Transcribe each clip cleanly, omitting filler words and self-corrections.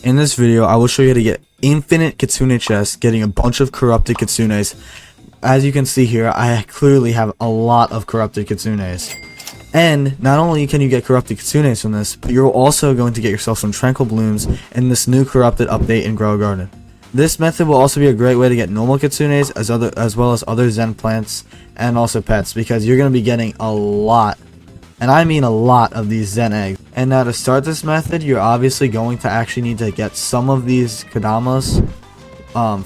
In this video, I will show you how to get infinite Kitsune Chests, getting a bunch of corrupted Kitsunes. As you can see here, I clearly have a lot of corrupted Kitsunes. And not only can you get corrupted Kitsunes from this, but you're also going to get yourself some Tranquil blooms in this new corrupted update in Grow a Garden. This method will also be a great way to get normal Kitsunes as well as other Zen plants and also pets, because you're going to be getting a lot, and I mean a lot, of these Zen eggs. And now to start this method, you're obviously going to actually need to get some of these Kadamas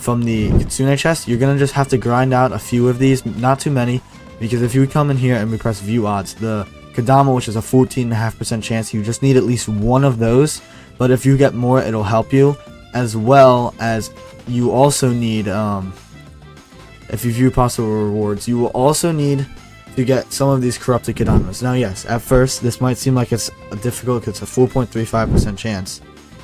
from the Kitsune chest. You're going to just have to grind out a few of these, not too many, because if you come in here and we press view odds, the Kadama, which is a 14.5% chance, you just need at least one of those. But if you get more, it'll help you, as well as you also need, if you view possible rewards, you will also need to get some of these corrupted Kadamas. Now yes, at first this might seem like it's difficult because it's a 4.35% chance,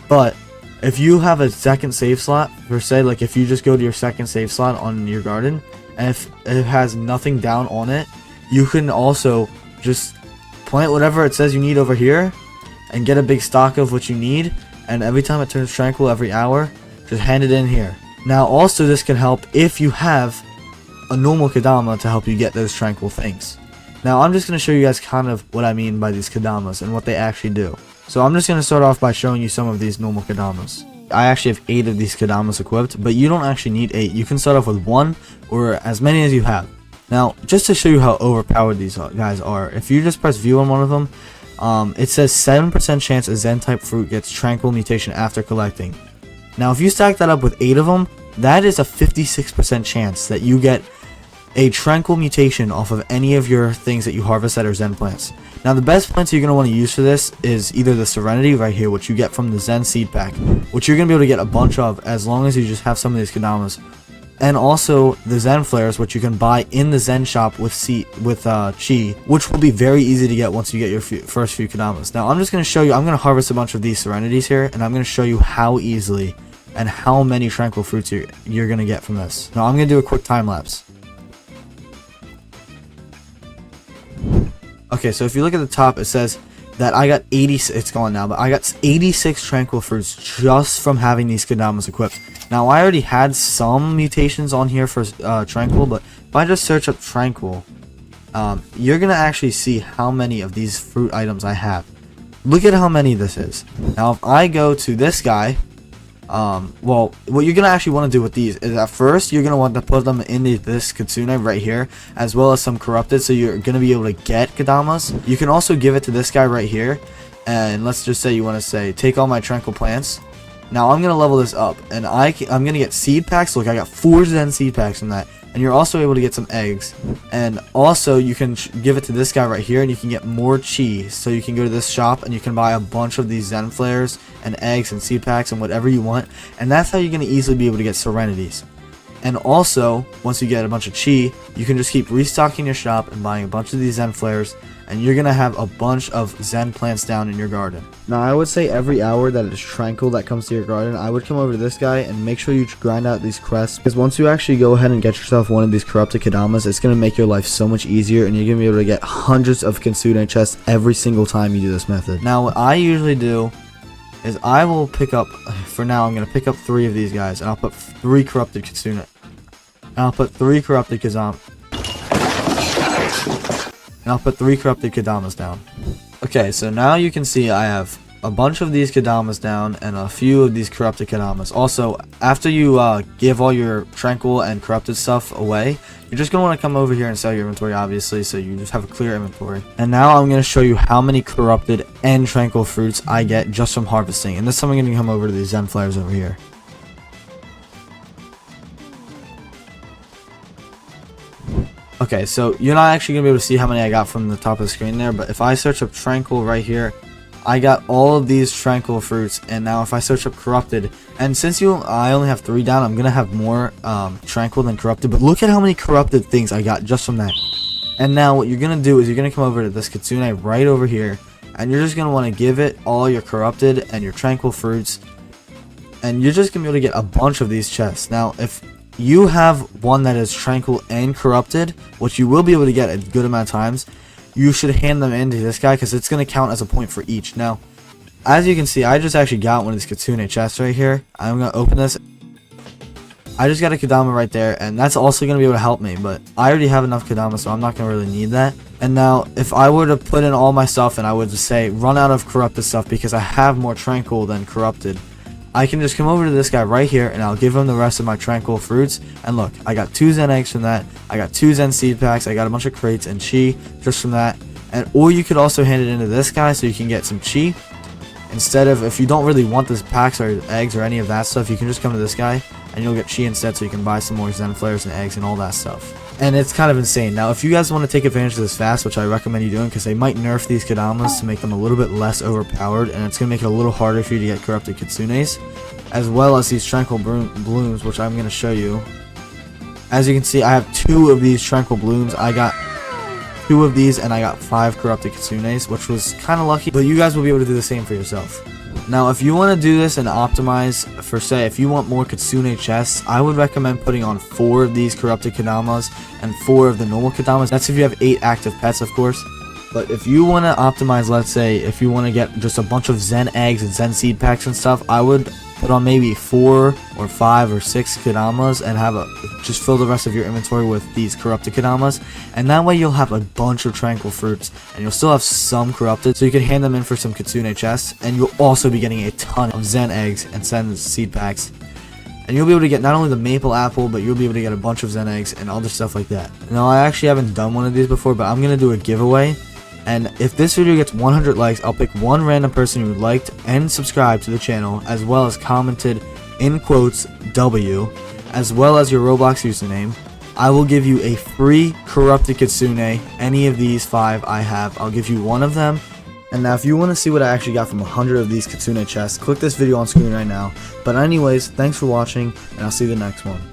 but if you have a second save slot, per se, like if you just go to your second save slot on your garden, and if it has nothing down on it, you can also just plant whatever it says you need over here and get a big stock of what you need, and every time it turns tranquil every hour, just hand it in here. Now also this can help if you have a normal Kadama to help you get those tranquil things. Now I'm just going to show you guys kind of what I mean by these Kadamas and what they actually do. So I'm just going to start off by showing you some of these normal Kadamas. I actually have 8 of these Kadamas equipped, but you don't actually need 8. You can start off with 1 or as many as you have. Now just to show you how overpowered these guys are, if you just press view on one of them, it says 7% chance a Zen type fruit gets tranquil mutation after collecting. Now if you stack that up with 8 of them, that is a 56% chance that you get a tranquil mutation off of any of your things that you harvest that are Zen plants. Now the best plants you're going to want to use for this is either the Serenity right here, which you get from the Zen Seed Pack, which you're going to be able to get a bunch of as long as you just have some of these Kadamas, and also the Zen Flares, which you can buy in the Zen shop with Chi, which will be very easy to get once you get your first few Kadamas. Now I'm just going to show you, I'm going to harvest a bunch of these Serenities here, and I'm going to show you how easily and how many tranquil fruits you're going to get from this. Now I'm going to do a quick time lapse. Okay, so if you look at the top, it says that I got 80, it's gone now, but I got 86 tranquil fruits just from having these Kadamas equipped. Now I already had some mutations on here for tranquil, but if I just search up tranquil, you're going to actually see how many of these fruit items I have. Look at how many this is. Now if I go to this guy, well, what you're going to actually want to do with these is at first you're going to want to put them in this Kitsune right here, as well as some corrupted, so you're going to be able to get Kadamas. You can also give it to this guy right here, and let's just say you want to say take all my tranquil plants. Now I'm going to level this up, and I'm going to get seed packs. Look, I got 4 Zen seed packs from that. And you're also able to get some eggs, and also you can give it to this guy right here, and you can get more chi. So you can go to this shop and you can buy a bunch of these Zen flares and eggs and seed packs and whatever you want, and that's how you're going to easily be able to get Serenities. And also once you get a bunch of chi, you can just keep restocking your shop and buying a bunch of these Zen flares, and you're going to have a bunch of Zen plants down in your garden. Now I would say every hour that it is tranquil that comes to your garden, I would come over to this guy and make sure you grind out these crests, because once you actually go ahead and get yourself one of these corrupted Kadamas, it's going to make your life so much easier, and you're going to be able to get hundreds of Kitsune chests every single time you do this method. Now what I usually do is I will pick up, for now I'm going to pick up 3 of these guys, and I'll put 3 corrupted Kitsune, and I'll put 3 corrupted Kazam, and I'll put 3 corrupted Kadamas down. Okay, so now you can see I have a bunch of these Kadamas down and a few of these corrupted Kadamas. Also, after you give all your tranquil and corrupted stuff away, you're just going to want to come over here and sell your inventory, obviously, so you just have a clear inventory. And now I'm going to show you how many corrupted and tranquil fruits I get just from harvesting. And this time I'm going to come over to these Zen flares over here. Okay, so you're not actually going to be able to see how many I got from the top of the screen there, but if I search up tranquil right here, I got all of these tranquil fruits. And now if I search up corrupted, and since I only have 3 down, I'm going to have more tranquil than corrupted, but look at how many corrupted things I got just from that. And now what you're going to do is you're going to come over to this Kitsune right over here, and you're just going to want to give it all your corrupted and your tranquil fruits, and you're just going to be able to get a bunch of these chests. Now if you have one that is tranquil and corrupted, which you will be able to get a good amount of times, you should hand them in to this guy, because it's going to count as a point for each. Now as you can see, I just actually got one of these Kitsune chests right here. I'm gonna open this. I just got a Kodama right there, and that's also going to be able to help me, but I already have enough Kodama, so I'm not going to really need that. And now, if I were to put in all my stuff, and I would just say, run out of corrupted stuff, because I have more Tranquil than corrupted, I can just come over to this guy right here, and I'll give him the rest of my Tranquil fruits. And look, I got 2 Zen Eggs from that, I got 2 Zen Seed Packs, I got a bunch of crates and Chi just from that. And or you could also hand it into this guy, so you can get some Chi. Instead of, if you don't really want this packs or eggs or any of that stuff, you can just come to this guy, and you'll get Chi instead, so you can buy some more Zen flares and eggs and all that stuff. And it's kind of insane. Now, if you guys want to take advantage of this fast, which I recommend you doing, because they might nerf these Kodamas to make them a little bit less overpowered, and it's going to make it a little harder for you to get corrupted Kitsunes, as well as these Tranquil blooms, which I'm going to show you. As you can see, I have 2 of these Tranquil blooms. I got 2 of these, and I got 5 corrupted Kitsunes, which was kind of lucky, but you guys will be able to do the same for yourself. Now, if you want to do this and optimize for, say, if you want more Kitsune chests, I would recommend putting on 4 of these corrupted Kodamas and 4 of the normal Kodamas. That's if you have 8 active pets, of course. But if you want to optimize, let's say, if you want to get just a bunch of Zen Eggs and Zen Seed Packs and stuff, I would put on maybe 4 or 5 or 6 Kodamas and have just fill the rest of your inventory with these corrupted Kodamas, and that way you'll have a bunch of Tranquil fruits, and you'll still have some corrupted, so you can hand them in for some Kitsune chests, and you'll also be getting a ton of Zen Eggs and Zen Seed Packs. And you'll be able to get not only the maple apple, but you'll be able to get a bunch of Zen Eggs and other stuff like that. Now, I actually haven't done one of these before, but I'm going to do a giveaway. And if this video gets 100 likes, I'll pick one random person who liked and subscribed to the channel, as well as commented in quotes W, as well as your Roblox username. I will give you a free corrupted Kitsune. Any of these 5 I have, I'll give you one of them. And now if you want to see what I actually got from 100 of these Kitsune chests, click this video on screen right now. But anyways, thanks for watching, and I'll see you in the next one.